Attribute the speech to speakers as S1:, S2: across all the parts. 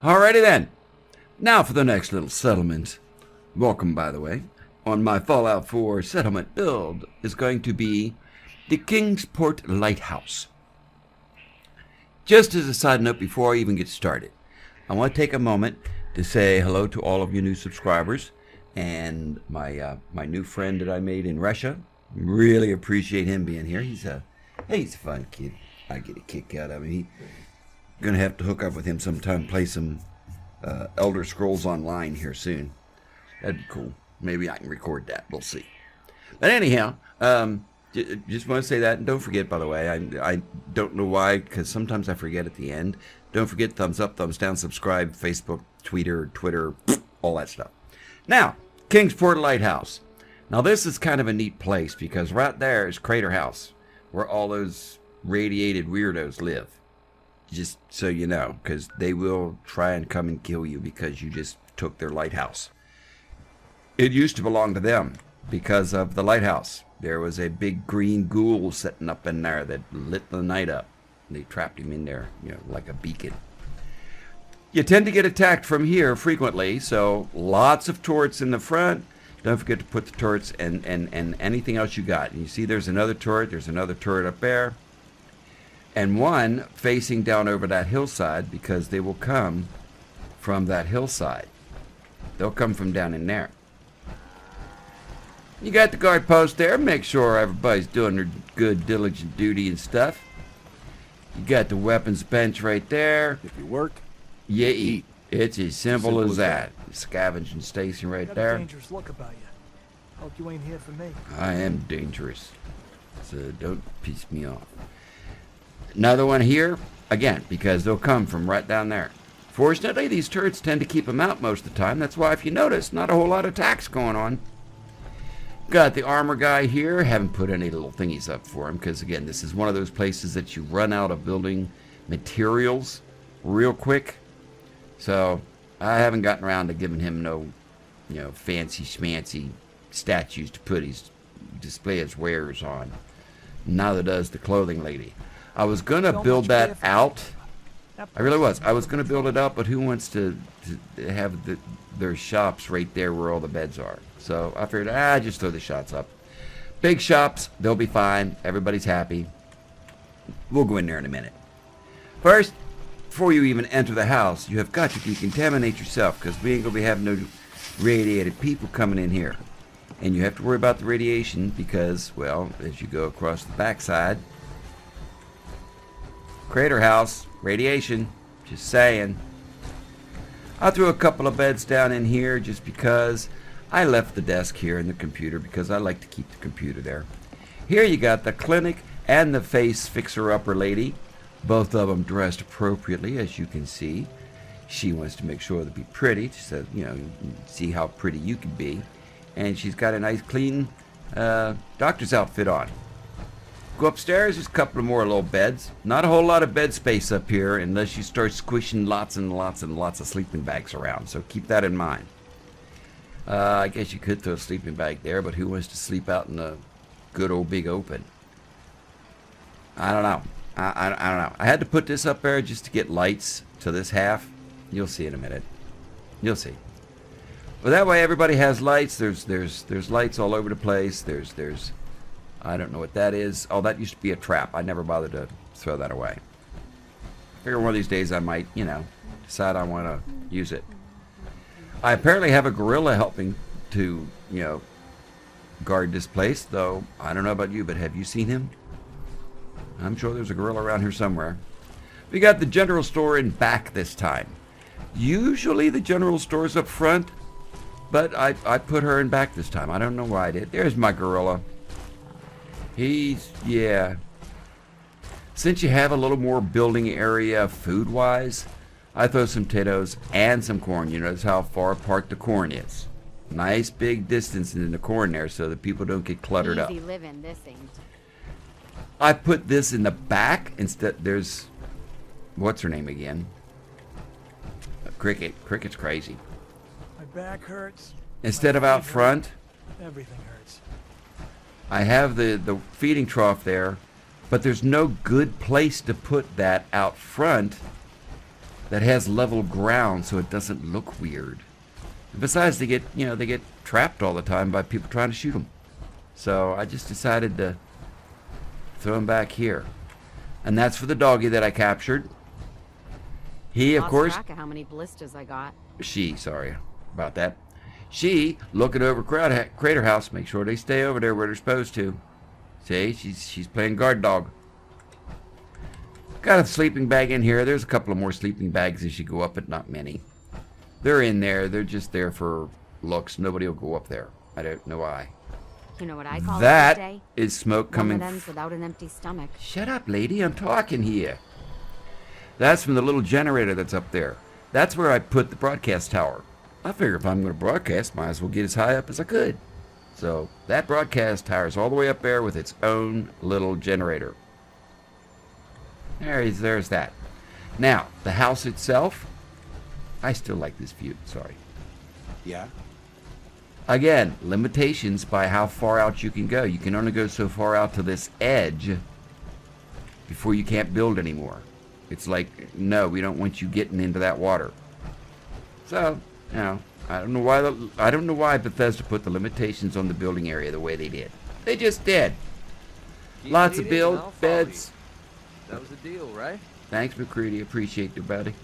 S1: Alrighty then. Now for the next little settlement. Welcome, by the way. On my Fallout 4 settlement build is going to be the Kingsport Lighthouse. Just as a side note before I even get started, I want to take a moment to say hello to all of you new subscribers and my new friend that I made in Russia. Really appreciate him being here. He's a fun kid. I get a kick out of him. He's gonna have to hook up with him sometime, play some Elder Scrolls Online here soon. That'd be cool. Maybe I can record that. We'll see. But anyhow, just want to say that. And don't forget, by the way, I don't know why, because sometimes I forget at the end. Don't forget thumbs up, thumbs down, subscribe, Facebook, Twitter, all that stuff. Now, Kingsport Lighthouse. Now, this is kind of a neat place because right there is Crater House, where all those radiated weirdos live. Just so you know, because they will try and come and kill you because you just took their lighthouse. It used to belong to them because of the lighthouse. There was a big green ghoul sitting up in there that lit the night up. They trapped him in there, like a beacon. You tend to get attacked from here frequently, so lots of turrets in the front. Don't forget to put the turrets and anything else you got. And you see there's another turret up there. And one facing down over that hillside, because they will come from that hillside. They'll come from down in there. You got the guard post there. Make sure everybody's doing their good, diligent duty and stuff. You got the weapons bench right there.
S2: If you work,
S1: you eat. It's as simple as that. Scavenging station right there.
S3: A dangerous look about you. Hope you ain't here for me.
S1: I am dangerous, so don't piss me off. Another one here, again, because they'll come from right down there. Fortunately, these turrets tend to keep them out most of the time. That's why, if you notice, not a whole lot of attacks going on. Got the armor guy here. Haven't put any little thingies up for him because, again, this is one of those places that you run out of building materials real quick. So I haven't gotten around to giving him no, fancy schmancy statues to put his display his wares on. Neither does the clothing lady. I was gonna build that out. I really was. I was gonna build it out, but who wants to have their shops right there where all the beds are? So I figured, just throw the shots up. Big shops, they'll be fine. Everybody's happy. We'll go in there in a minute. First, before you even enter the house, you have got to decontaminate yourself because we ain't gonna be having no radiated people coming in here. And you have to worry about the radiation because, well, as you go across the backside, Crater House, radiation, just saying. I threw a couple of beds down in here just because I left the desk here in the computer because I like to keep the computer there. Here you got the clinic and the face fixer-upper lady. Both of them dressed appropriately, as you can see. She wants to make sure to be pretty, so, see how pretty you can be. And she's got a nice, clean doctor's outfit on. Go upstairs, there's a couple of more little beds. Not a whole lot of bed space up here unless you start squishing lots and lots and lots of sleeping bags around, so keep that in mind. I guess you could throw a sleeping bag there, but who wants to sleep out in the good old big open? I don't know. I don't know. I had to put this up there just to get lights to this half. You'll see in a minute. You'll see. But that way everybody has lights. There's lights all over the place. There's I don't know what that is. Oh, that used to be a trap. I never bothered to throw that away. I figure one of these days I might, decide I want to use it. I apparently have a gorilla helping to, guard this place, though I don't know about you, but have you seen him? I'm sure there's a gorilla around here somewhere. We got the general store in back this time. Usually the general store's up front, but I put her in back this time. I don't know why I did. There's my gorilla. Yeah. Since you have a little more building area food-wise, I throw some potatoes and some corn. You notice how far apart the corn is. Nice big distance in the corn there so that people don't get cluttered up.
S4: Easy living, this ain't.
S1: I put this in the back instead. There's, what's her name again? Cricket. Cricket's crazy.
S3: My back hurts.
S1: Instead of out front,
S3: Everything hurts.
S1: I have the feeding trough there, but there's no good place to put that out front that has level ground so it doesn't look weird. And besides, they get trapped all the time by people trying to shoot them. So I just decided to throw him back here. And that's for the doggy that I captured. He, of course,
S2: Lost track of how many blisters I got.
S1: sorry about that. She, looking over Crater House, make sure they stay over there where they're supposed to. See, she's playing guard dog. Got a sleeping bag in here. There's a couple of more sleeping bags as you go up, but not many. They're in there. They're just there for looks. Nobody will go up there. I don't know why.
S2: You know what I call
S1: That
S2: it this day?
S1: is smoke
S2: One
S1: coming.
S2: that ends without an empty stomach.
S1: Shut up, lady. I'm talking here. That's from the little generator that's up there. That's where I put the broadcast tower. I figure if I'm going to broadcast, might as well get as high up as I could. So that broadcast tower is all the way up there with its own little generator. There's that. Now, the house itself, I still like this view. Sorry.
S4: Yeah?
S1: Again, limitations by how far out you can go. You can only go so far out to this edge before you can't build anymore. It's like, no, we don't want you getting into that water. So, you know, I don't know why Bethesda put the limitations on the building area the way they did. They just did. Lots of build beds.
S4: That was the deal, right?
S1: Thanks, McCready. Appreciate you, buddy.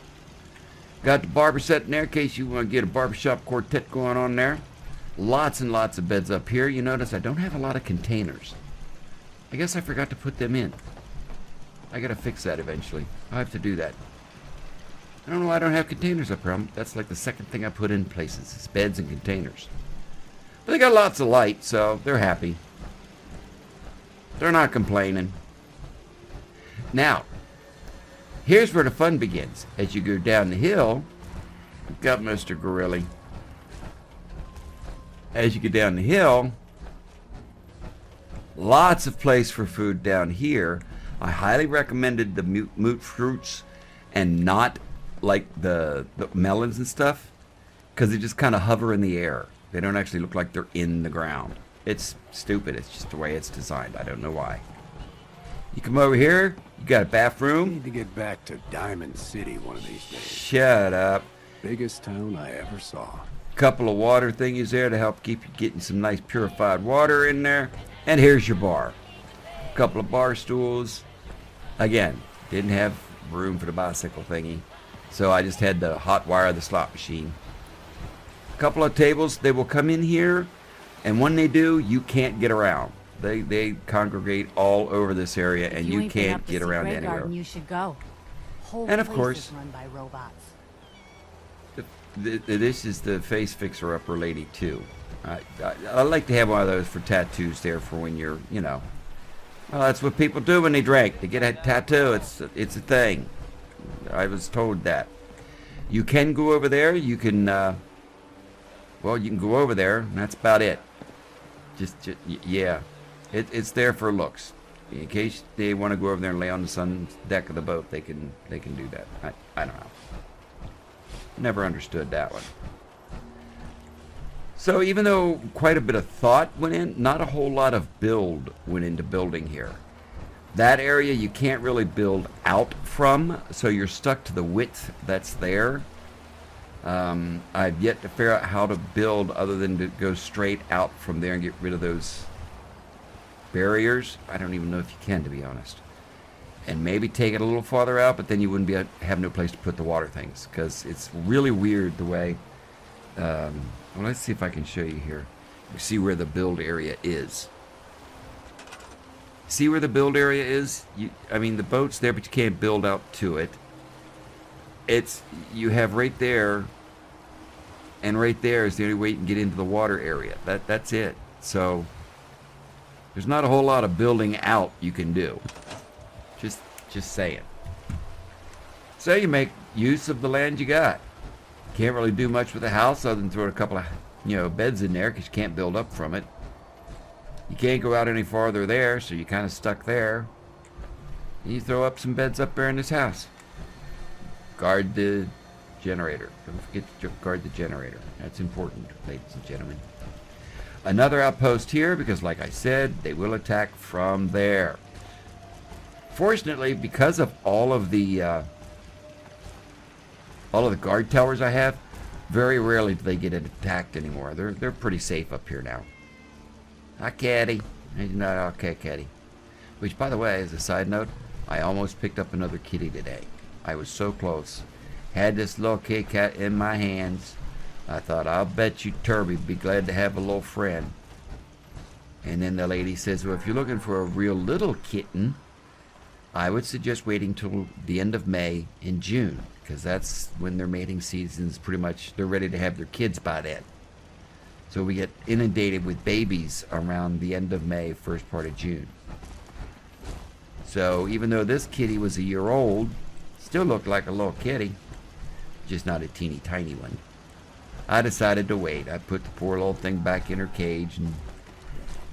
S1: Got the barber set in there in case you want to get a barbershop quartet going on there. Lots and lots of beds up here. You notice I don't have a lot of containers. I guess I forgot to put them in. I gotta fix that eventually. I'll have to do that. I don't know why I don't have containers up here. That's like the second thing I put in places is beds and containers. But they got lots of light, so they're happy. They're not complaining. Now, here's where the fun begins. As you go down the hill, you've got Mr. Gorilli. As you go down the hill, lots of place for food down here. I highly recommended the moot fruits and not like the melons and stuff because they just kind of hover in the air. They don't actually look like they're in the ground. It's stupid. It's just the way it's designed. I don't know why. You come over here, you got a bathroom.
S5: Need to get back to Diamond City one of these days.
S1: Shut up.
S5: Biggest town I ever saw.
S1: Couple of water thingies there to help keep you getting some nice purified water in there. And here's your bar. Couple of bar stools. Again, didn't have room for the bicycle thingy, so I just had to hot wire the slot machine. Couple of tables. They will come in here, and when they do, you can't get around. They congregate all over this area, and you can't get around anywhere.
S2: You should go. Whole
S1: And of
S2: place
S1: course,
S2: is run by robots.
S1: This is the face fixer upper lady too. I like to have one of those for tattoos there for when you're, you know. Well, that's what people do when they drink. They get a tattoo. It's a thing. I was told that. You can go over there. You can, well, you can go over there, and that's about it. Yeah. It's there for looks. In case they want to go over there and lay on the sun deck of the boat, they can do that. I don't know. Never understood that one. So even though quite a bit of thought went in, not a whole lot of build went into building here. That area you can't really build out from, so you're stuck to the width that's there. I've yet to figure out how to build other than to go straight out from there and get rid of those barriers. I don't even know if you can, to be honest. And maybe take it a little farther out, but then you wouldn't have no place to put the water things, because it's really weird the way. Well, let's see if I can show you here. You see where the build area is. See where the build area is? I mean, the boat's there, but you can't build out to it. You have right there, and right there is the only way you can get into the water area. That's it. So there's not a whole lot of building out you can do. Just saying. So you make use of the land you got. Can't really do much with the house other than throw a couple of, beds in there because you can't build up from it. You can't go out any farther there, so you're kind of stuck there. And you throw up some beds up there in this house. Guard the generator. Don't forget to guard the generator. That's important, ladies and gentlemen. Another outpost here because, like I said, they will attack from there. Fortunately, because of all of the all of the guard towers I have, very rarely do they get attacked anymore. They're pretty safe up here now. Hi, Caddy. He's not okay, Caddy. Which, by the way, as a side note, I almost picked up another kitty today. I was so close. Had this little kitty cat in my hands. I thought, I'll bet you Turby'd be glad to have a little friend. And then the lady says, well, if you're looking for a real little kitten, I would suggest waiting till the end of May and June, because that's when their mating season's pretty much, they're ready to have their kids by then. So we get inundated with babies around the end of May, first part of June. So even though this kitty was a year old, still looked like a little kitty, just not a teeny tiny one. I decided to wait. I put the poor little thing back in her cage, and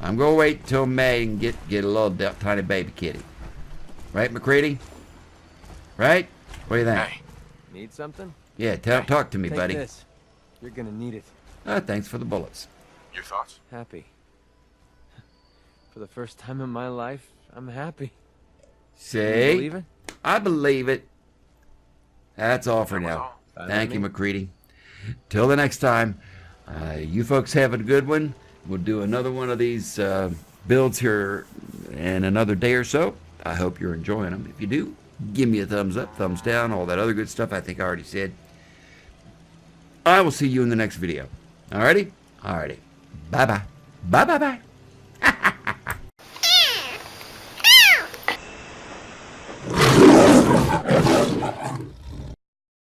S1: I'm going to wait till May and get a little tiny baby kitty. Right, McCready? Right? What do you think?
S4: Hey. Need something?
S1: Yeah, talk to me,
S4: Take
S1: buddy.
S4: this. You're gonna need it.
S1: Thanks for the bullets.
S6: Your thoughts?
S4: Happy. For the first time in my life, I'm happy.
S1: See?
S4: You believe it?
S1: I believe it. That's all for
S6: That was
S1: now.
S6: all.
S4: Fine
S1: Thank
S4: with
S1: you,
S4: me.
S1: McCready. Till the next time, you folks have a good one. We'll do another one of these builds here in another day or so. I hope you're enjoying them. If you do, give me a thumbs up, thumbs down, all that other good stuff I think I already said. I will see you in the next video. Alrighty? Alrighty. Bye-bye. Bye-bye-bye.